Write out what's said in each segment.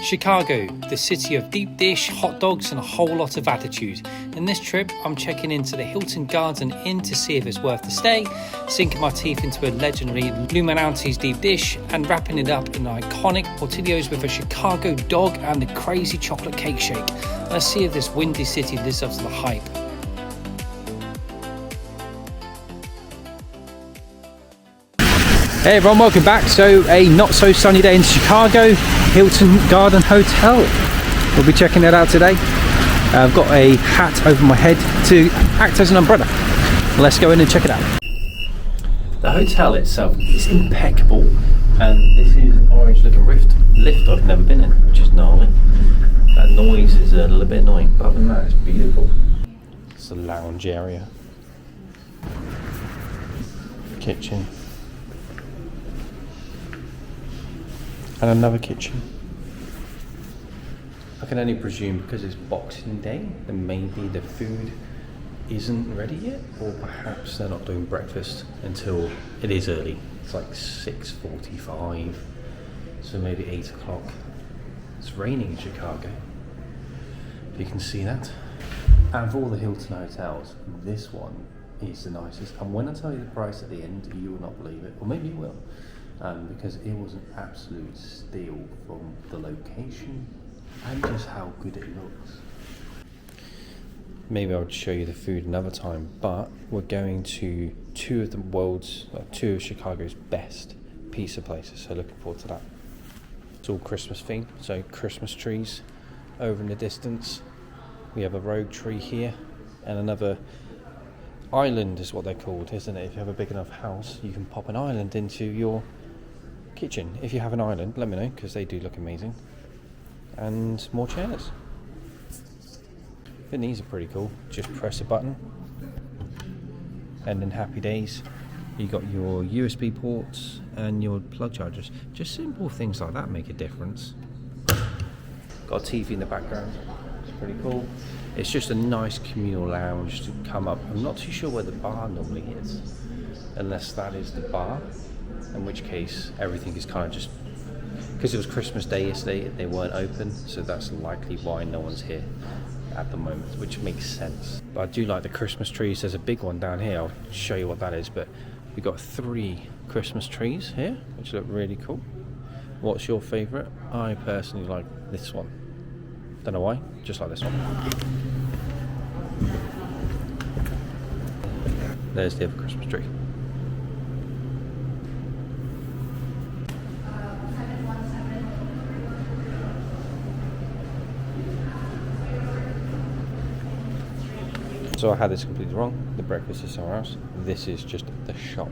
Chicago, the city of deep dish, hot dogs and a whole lot of attitude. In this trip, I'm checking into the Hilton Garden Inn to see if it's worth the stay, sinking my teeth into a legendary Luminante's deep dish and wrapping it up in an iconic Portillos with a Chicago dog and a crazy chocolate cake shake. Let's see if this windy city lives up to the hype. Hey everyone, welcome back. So a not so sunny day in Chicago, Hilton Garden Hotel. We'll be checking that out today. I've got a hat over my head to act as an umbrella. Let's go in and check it out. The hotel itself is impeccable, and this is an orange looking lift I've never been in, which is gnarly. That noise is a little bit annoying, but other than that it's beautiful. It's the lounge area. Kitchen. And another kitchen. I can only presume because it's Boxing Day that maybe the food isn't ready yet, or perhaps they're not doing breakfast until it is early. It's like 6:45, so maybe 8 o'clock. It's raining in Chicago, if you can see that. Out of all the Hilton hotels, this one is the nicest, and when I tell you the price at the end, you will not believe it, or maybe you will. Because it was an absolute steal from the location and just how good it looks. Maybe I would show you the food another time, but we're going to two of Chicago's best pizza places, so looking forward to that. It's all Christmas themed, so Christmas trees over in the distance. We have a rogue tree here and another island is what they're called, isn't it? If you have a big enough house, you can pop an island into your kitchen. If you have an island, let me know, because they do look amazing. And more chairs. I think these are pretty cool. Just press a button and in happy days you got your USB ports and your plug chargers. Just simple things like that make a difference. Got a TV in the background. It's pretty cool. It's just a nice communal lounge to come up. I'm not too sure where the bar normally is, unless that is the bar, in which case everything is kind of just, because it was Christmas Day yesterday, they weren't open, so that's likely why no one's here at the moment, which makes sense. But I do like the Christmas trees. There's a big one down here, I'll show you what that is, but we've got 3 Christmas trees here, which look really cool. What's your favourite? I personally like this one. Don't know why, just like this one. There's the other Christmas tree. So I had this completely wrong. The breakfast is somewhere else. This is just the shop.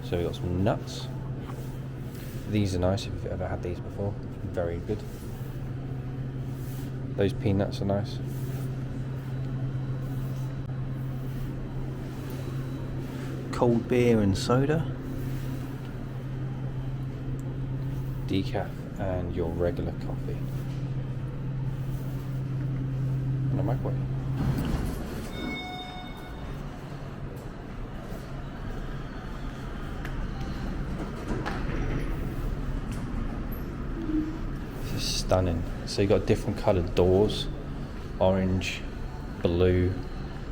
So we've got some nuts. These are nice if you've ever had these before. Very good. Those peanuts are nice. Cold beer and soda. Decaf and your regular coffee. And a microwave. This is stunning. So you've got different coloured doors, orange, blue.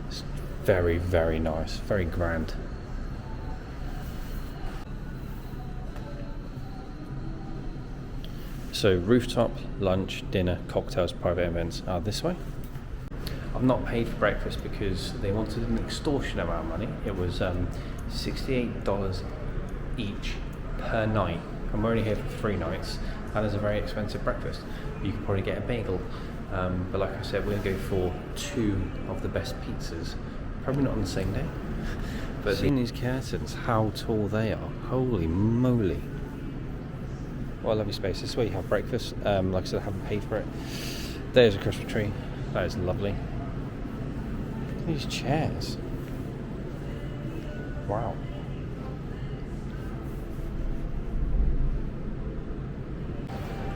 It's very, very nice, very grand. So rooftop, lunch, dinner, cocktails, private events are this way. I've not paid for breakfast because they wanted an extortionate amount of money. It was $68 each per night, and we're only here for 3 nights, and it's a very expensive breakfast. You could probably get a bagel, but like I said, we're going to go for 2 of the best pizzas, probably not on the same day. But seeing these curtains, how tall they are, holy moly. What a lovely space. This is where you have breakfast. Like I said, I haven't paid for it. There's a Christmas tree. That is lovely. These chairs. Wow.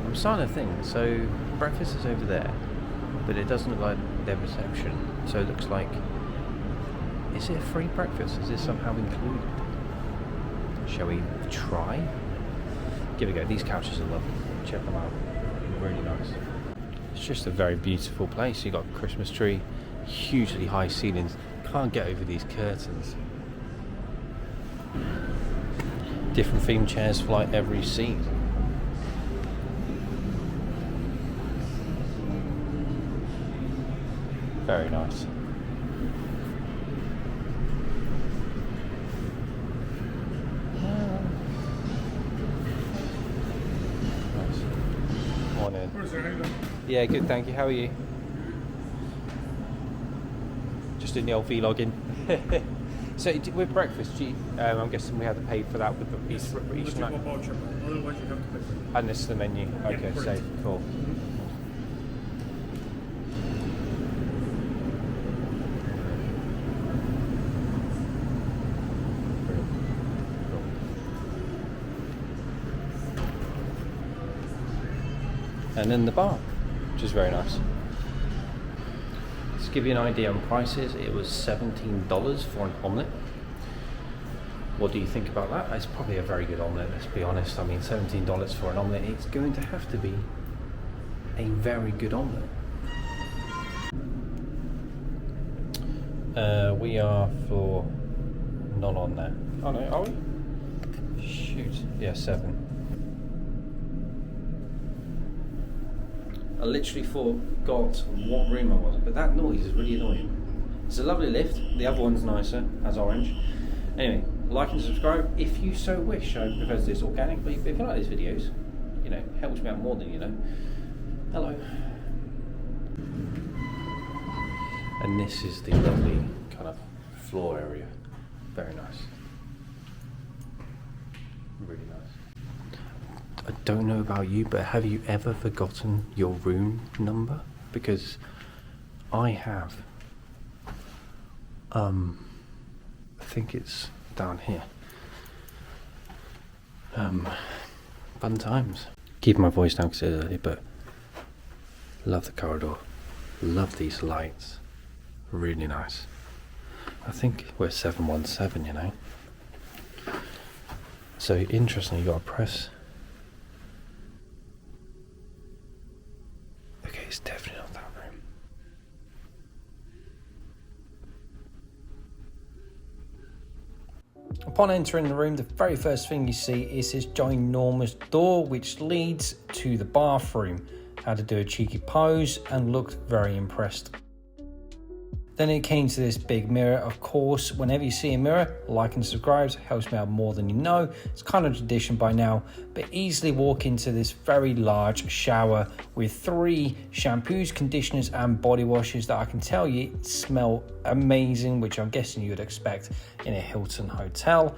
I'm starting to think, so breakfast is over there, but it doesn't look like their reception. So it looks like, is it a free breakfast? Is this somehow included? Shall we try? Give it a go. These couches are lovely. Check them out. Really nice. It's just a very beautiful place. You've got a Christmas tree, hugely high ceilings. Can't get over these curtains. Different themed chairs for like every seat. Very nice. Morning. Yeah, good, thank you. How are you? Just doing the old vlogging. So with breakfast, I'm guessing we had to pay for that with each night. Otherwise, you have to pay for it. And this is the menu. Okay, correct. safe, cool. And then the bar, which is very nice. To give you an idea on prices, it was $17 for an omelette. What do you think about that? It's probably a very good omelette, let's be honest. I mean, $17 for an omelette, it's going to have to be a very good omelette. We are for not on there. Oh no, are we? Shoot, yeah, 7. I literally forgot what room I was, but that noise is really annoying. It's a lovely lift. The other one's nicer, has orange. Anyway, like and subscribe if you so wish. I prefer this organic, but if you like these videos, you know, helps me out more than you know. Hello. And this is the lovely kind of floor area. Very nice. Really nice. I don't know about you, but have you ever forgotten your room number? Because I have. I think it's down here. Fun times. Keep my voice down because it's early, but love the corridor. Love these lights. Really nice. I think we're 717, you know. So interesting, you got to press. Okay, it's definitely not that room. Upon entering the room, the very first thing you see is this ginormous door which leads to the bathroom. Had to do a cheeky pose and looked very impressed. Then it came to this big mirror. Of course, whenever you see a mirror, like and subscribe, helps me out more than you know. It's kind of tradition by now, but easily walk into this very large shower with 3 shampoos, conditioners and body washes that I can tell you smell amazing, which I'm guessing you would expect in a Hilton hotel.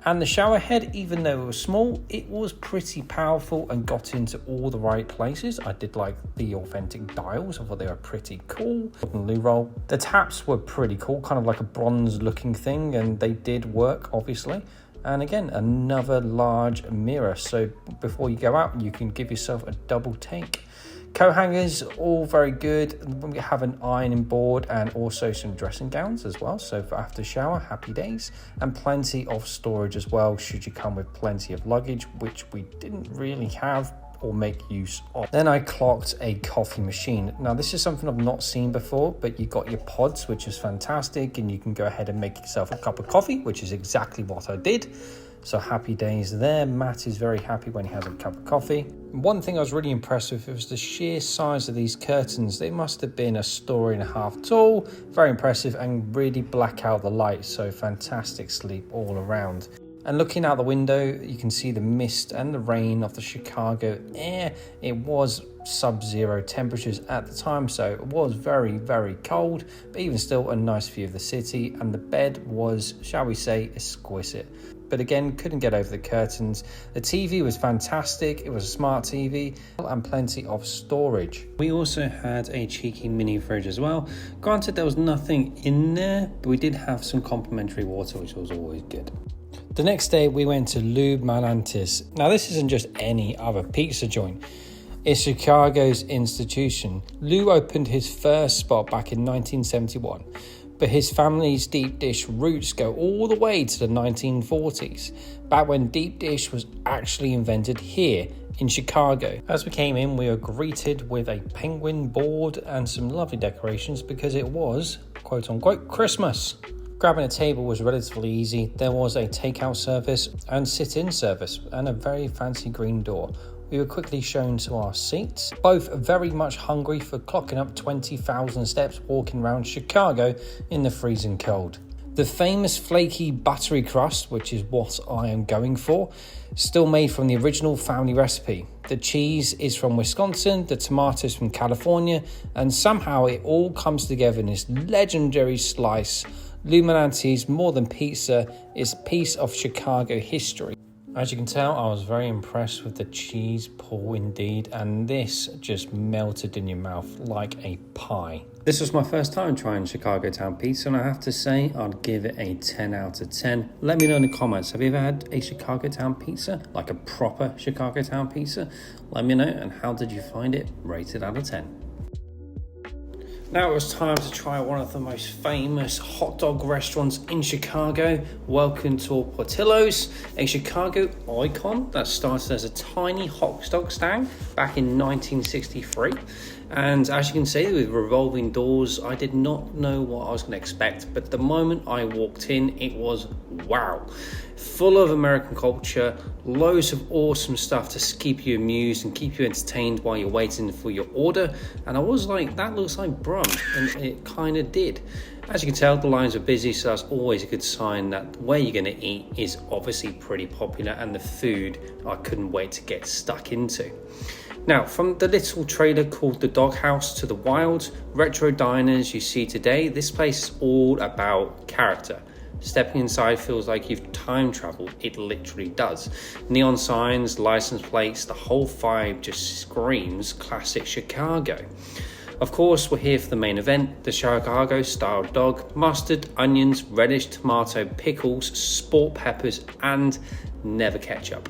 And the shower head, even though it was small, it was pretty powerful and got into all the right places. I did like the authentic dials. I thought they were pretty cool. Loo roll. The taps were pretty cool, kind of like a bronze looking thing, and they did work, obviously. And again, another large mirror. So before you go out, you can give yourself a double take. Coat hangers, all very good. We have an ironing board and also some dressing gowns as well. So for after shower, happy days. And plenty of storage as well, should you come with plenty of luggage, which we didn't really have or make use of. Then I clocked a coffee machine. Now this is something I've not seen before, but you got your pods, which is fantastic. And you can go ahead and make yourself a cup of coffee, which is exactly what I did. So happy days there. Matt is very happy when he has a cup of coffee. One thing I was really impressed with was the sheer size of these curtains. They must have been 1.5 stories tall. Very impressive and really black out the light. So fantastic sleep all around. And looking out the window, you can see the mist and the rain of the Chicago air. It was sub-zero temperatures at the time, so it was very, very cold, but even still a nice view of the city. And the bed was, shall we say, exquisite. But again, couldn't get over the curtains. The TV was fantastic. It was a smart TV and plenty of storage. We also had a cheeky mini fridge as well. Granted, there was nothing in there, but we did have some complimentary water, which was always good. The next day, we went to Lou Malantis. Now, this isn't just any other pizza joint. It's Chicago's institution. Lou opened his first spot back in 1971. But his family's deep dish roots go all the way to the 1940s, back when deep dish was actually invented here in Chicago. As we came in, we were greeted with a penguin board and some lovely decorations because it was, quote unquote, Christmas. Grabbing a table was relatively easy. There was a takeout service and sit-in service and a very fancy green door. We were quickly shown to our seats, both very much hungry for clocking up 20,000 steps walking around Chicago in the freezing cold. The famous flaky buttery crust, which is what I am going for, still made from the original family recipe. The cheese is from Wisconsin, the tomatoes from California, and somehow it all comes together in this legendary slice. Luminanti's more than pizza is a piece of Chicago history. As you can tell, I was very impressed with the cheese pull indeed, and this just melted in your mouth like a pie. This was my first time trying Chicago Town pizza, and I have to say I'd give it a 10 out of 10. Let me know in the comments, have you ever had a Chicago Town pizza? Like a proper Chicago Town pizza? Let me know, and how did you find it? Rated out of 10. Now it was time to try one of the most famous hot dog restaurants in Chicago. Welcome to Portillos, a Chicago icon that started as a tiny hot dog stand back in 1963. And as you can see, with revolving doors, I did not know what I was going to expect. But the moment I walked in, it was wow. Full of American culture, loads of awesome stuff to keep you amused and keep you entertained while you're waiting for your order. And I was like, that looks like brunch, and it kind of did. As you can tell, the lines are busy, so that's always a good sign that where you're going to eat is obviously pretty popular, and the food I couldn't wait to get stuck into. Now, from the little trailer called The Doghouse to the wild, retro diners you see today, this place is all about character. Stepping inside feels like you've time traveled. It literally does. Neon signs, license plates, the whole vibe just screams classic Chicago. Of course, we're here for the main event, the Chicago style dog, mustard, onions, relish, tomato, pickles, sport peppers, and never ketchup.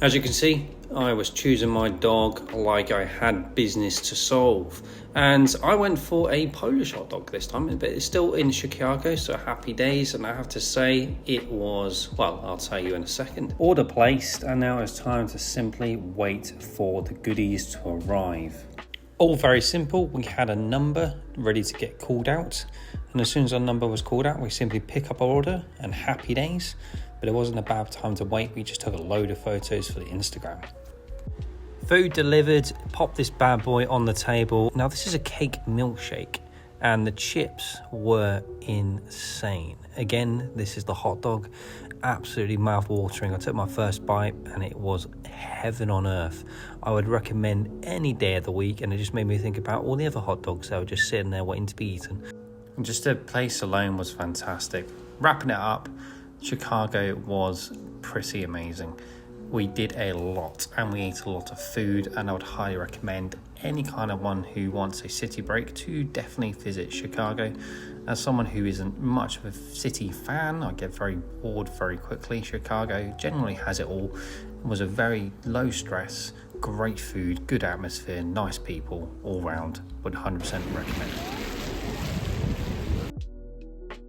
As you can see, I was choosing my dog like I had business to solve. And I went for a Polish hot dog this time, but it's still in Chicago, so happy days. And I have to say, it was, well, I'll tell you in a second. Order placed, and now it's time to simply wait for the goodies to arrive. All very simple. We had a number ready to get called out. And as soon as our number was called out, we simply pick up our order and happy days. But it wasn't a bad time to wait. We just took a load of photos for the Instagram. Food delivered, pop this bad boy on the table. Now this is a cake milkshake and the chips were insane. Again, this is the hot dog, absolutely mouth-watering. I took my first bite and it was heaven on earth. I would recommend any day of the week, and it just made me think about all the other hot dogs that were just sitting there waiting to be eaten. And just the place alone was fantastic. Wrapping it up, Chicago was pretty amazing. We did a lot and we ate a lot of food, and I would highly recommend any kind of one who wants a city break to definitely visit Chicago. As someone who isn't much of a city fan, I get very bored very quickly. Chicago generally has it all. It was a very low stress, great food, good atmosphere, nice people all round. Would 100% recommend.